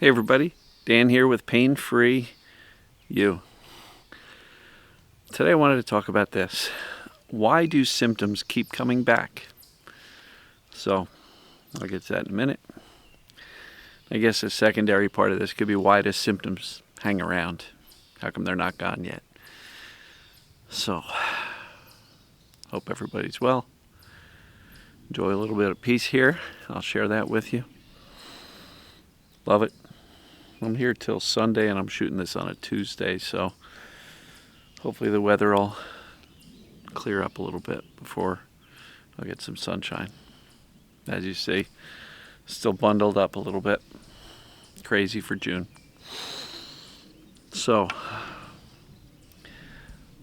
Hey everybody, Dan here with Pain Free You. Today I wanted to talk about this. Why do symptoms keep coming back? So, I'll get to that in a minute. I guess a secondary part of this could be, why do symptoms hang around? How come they're not gone yet? So, hope everybody's well. Enjoy a little bit of peace here. I'll share that with you. Love it. I'm here till Sunday, and I'm shooting this on a Tuesday, so hopefully the weather will clear up a little bit before I'll get some sunshine. As you see, still bundled up a little bit. Crazy for June. So,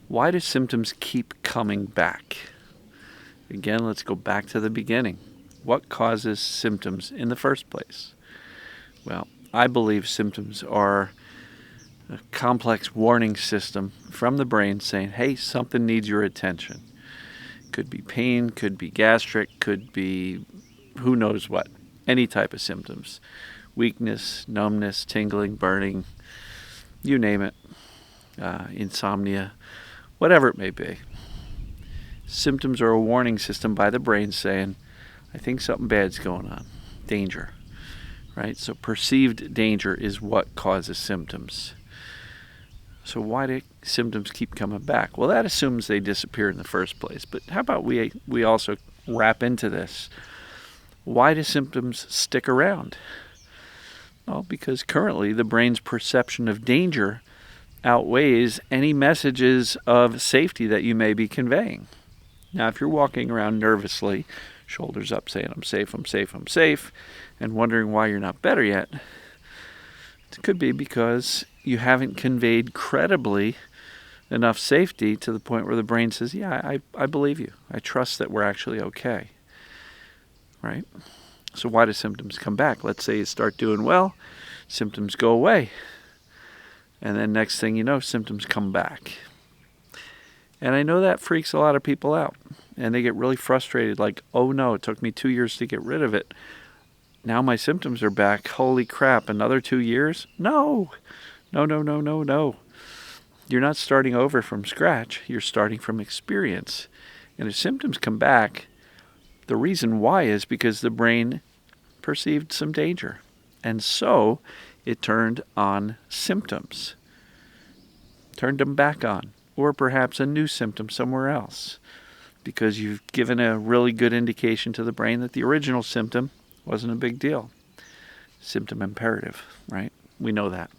why do symptoms keep coming back? Again, let's go back to the beginning. What causes symptoms in the first place? Well, I believe symptoms are a complex warning system from the brain saying, hey, something needs your attention. Could be pain, could be gastric, could be who knows what. Any type of symptoms. Weakness, numbness, tingling, burning, you name it. Insomnia, whatever it may be. Symptoms are a warning system by the brain saying, I think something bad's going on. Danger. Right? So perceived danger is what causes symptoms. So why do symptoms keep coming back? Well, that assumes they disappear in the first place. But how about we also wrap into this? Why do symptoms stick around? Well, because currently the brain's perception of danger outweighs any messages of safety that you may be conveying. Now, if you're walking around nervously, shoulders up, saying, I'm safe, I'm safe, I'm safe, and wondering why you're not better yet, it could be because you haven't conveyed credibly enough safety to the point where the brain says, yeah, I believe you. I trust that we're actually okay. Right? So why do symptoms come back? Let's say you start doing well, symptoms go away, and then next thing you know, symptoms come back. And I know that freaks a lot of people out. And they get really frustrated, like, oh no, it took me 2 years to get rid of it. Now my symptoms are back. Holy crap, another 2 years? No. No. You're not starting over from scratch. You're starting from experience. And if symptoms come back, the reason why is because the brain perceived some danger. And so it turned on symptoms. Turned them back on. Or perhaps a new symptom somewhere else, because you've given a really good indication to the brain that the original symptom wasn't a big deal. Symptom imperative, right? We know that.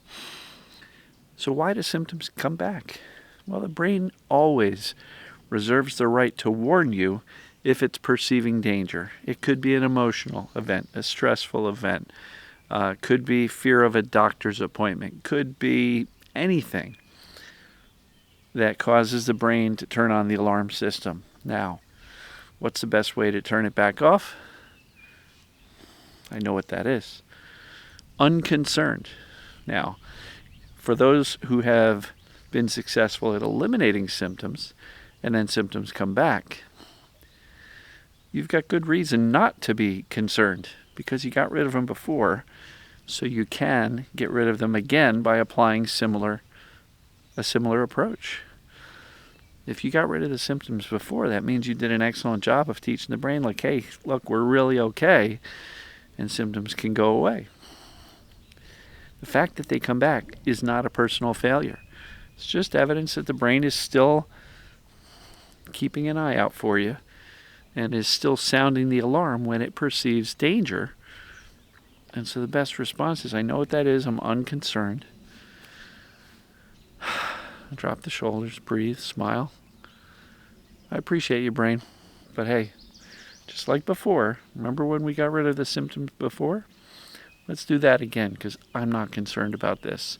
So why do symptoms come back? Well, the brain always reserves the right to warn you if it's perceiving danger. It could be an emotional event, a stressful event, could be fear of a doctor's appointment, could be anything that causes the brain to turn on the alarm system. Now, what's the best way to turn it back off? I know what that is. Unconcerned. Now, for those who have been successful at eliminating symptoms, and then symptoms come back, you've got good reason not to be concerned, because you got rid of them before, so you can get rid of them again by applying a similar approach. If you got rid of the symptoms before, that means you did an excellent job of teaching the brain, like, hey, look, we're really okay, and symptoms can go away. The fact that they come back is not a personal failure. It's just evidence that the brain is still keeping an eye out for you and is still sounding the alarm when it perceives danger. And so the best response is, I know what that is, I'm unconcerned. Drop the shoulders, breathe, smile. I appreciate you, brain. But hey, just like before, remember when we got rid of the symptoms before? Let's do that again, because I'm not concerned about this.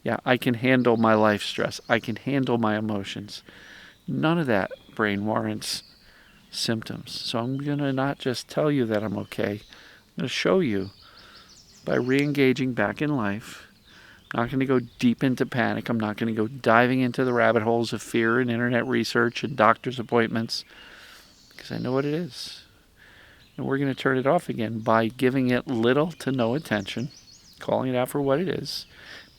Yeah, I can handle my life stress. I can handle my emotions. None of that, brain, warrants symptoms. So I'm going to not just tell you that I'm okay. I'm going to show you by re-engaging back in life. I'm not going to go deep into panic. I'm not going to go diving into the rabbit holes of fear and internet research and doctor's appointments, because I know what it is. And we're going to turn it off again by giving it little to no attention, calling it out for what it is,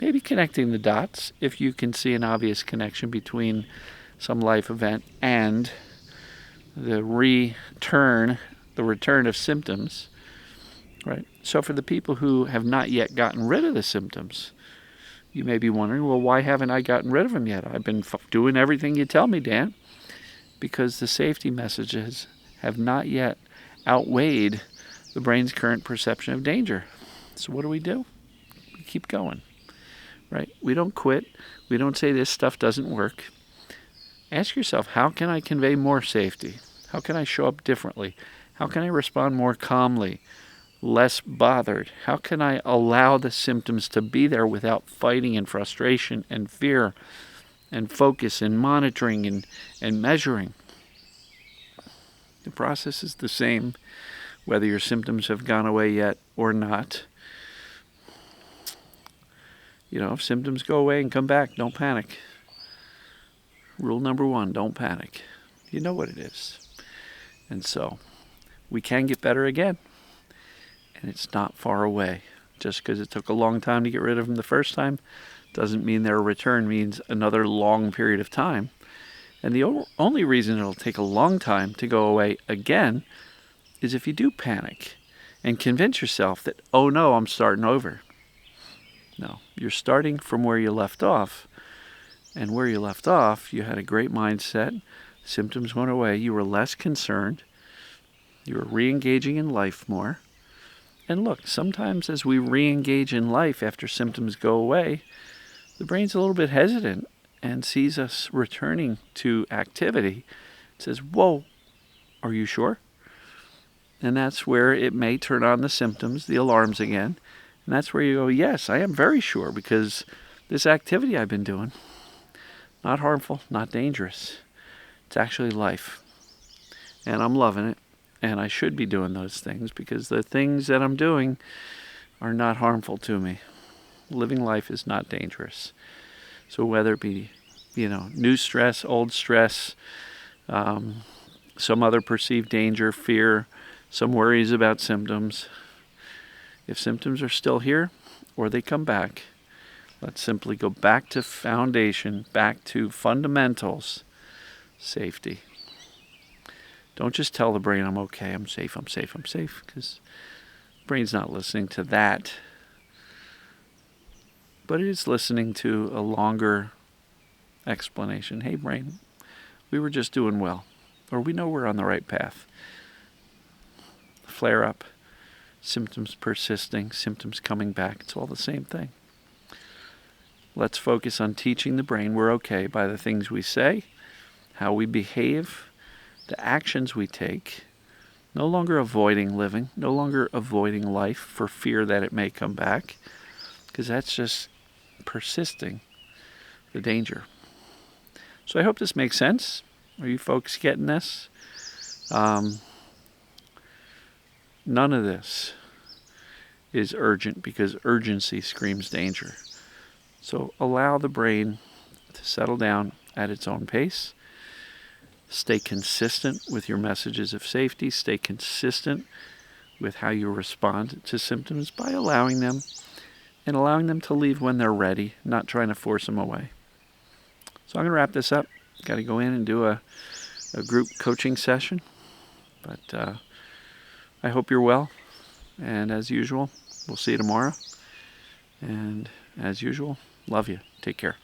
maybe connecting the dots if you can see an obvious connection between some life event and the return of symptoms, right? So for the people who have not yet gotten rid of the symptoms, you may be wondering, well, why haven't I gotten rid of them yet? I've been doing everything you tell me, Dan. Because the safety messages have not yet outweighed the brain's current perception of danger. So what do? We keep going, right? We don't quit. We don't say this stuff doesn't work. Ask yourself, how can I convey more safety? How can I show up differently? How can I respond more calmly, less bothered? How can I allow the symptoms to be there without fighting and frustration and fear and focus and monitoring and measuring? The process is the same whether your symptoms have gone away yet or not. If symptoms go away and come back, don't panic. Rule number 1, don't panic. You know what it is. And so we can get better again. And it's not far away. Just because it took a long time to get rid of them the first time doesn't mean their return means another long period of time. And the only reason it'll take a long time to go away again is if you do panic and convince yourself that, oh no, I'm starting over. No, you're starting from where you left off. And where you left off, you had a great mindset. Symptoms went away. You were less concerned. You were re-engaging in life more. And look, sometimes as we re-engage in life after symptoms go away, the brain's a little bit hesitant and sees us returning to activity. It says, whoa, are you sure? And that's where it may turn on the symptoms, the alarms again. And that's where you go, yes, I am very sure, because this activity I've been doing, not harmful, not dangerous. It's actually life. And I'm loving it. And I should be doing those things because the things that I'm doing are not harmful to me. Living life is not dangerous. So whether it be, new stress, old stress, some other perceived danger, fear, some worries about symptoms, if symptoms are still here or they come back, let's simply go back to foundation, back to fundamentals, safety. Don't just tell the brain, I'm okay, I'm safe, because the brain's not listening to that. But it is listening to a longer explanation. Hey, brain, we were just doing well. Or we know we're on the right path. Flare up, symptoms persisting, symptoms coming back. It's all the same thing. Let's focus on teaching the brain we're okay by the things we say, how we behave, the actions we take, no longer avoiding living, no longer avoiding life for fear that it may come back, because that's just persisting the danger. So I hope this makes sense. Are you folks getting this? None of this is urgent because urgency screams danger. So allow the brain to settle down at its own pace. Stay consistent with your messages of safety. Stay consistent with how you respond to symptoms by allowing them to leave when they're ready, not trying to force them away. So I'm going to wrap this up. Got to go in and do a group coaching session. But I hope you're well. And as usual, we'll see you tomorrow. And as usual, love you. Take care.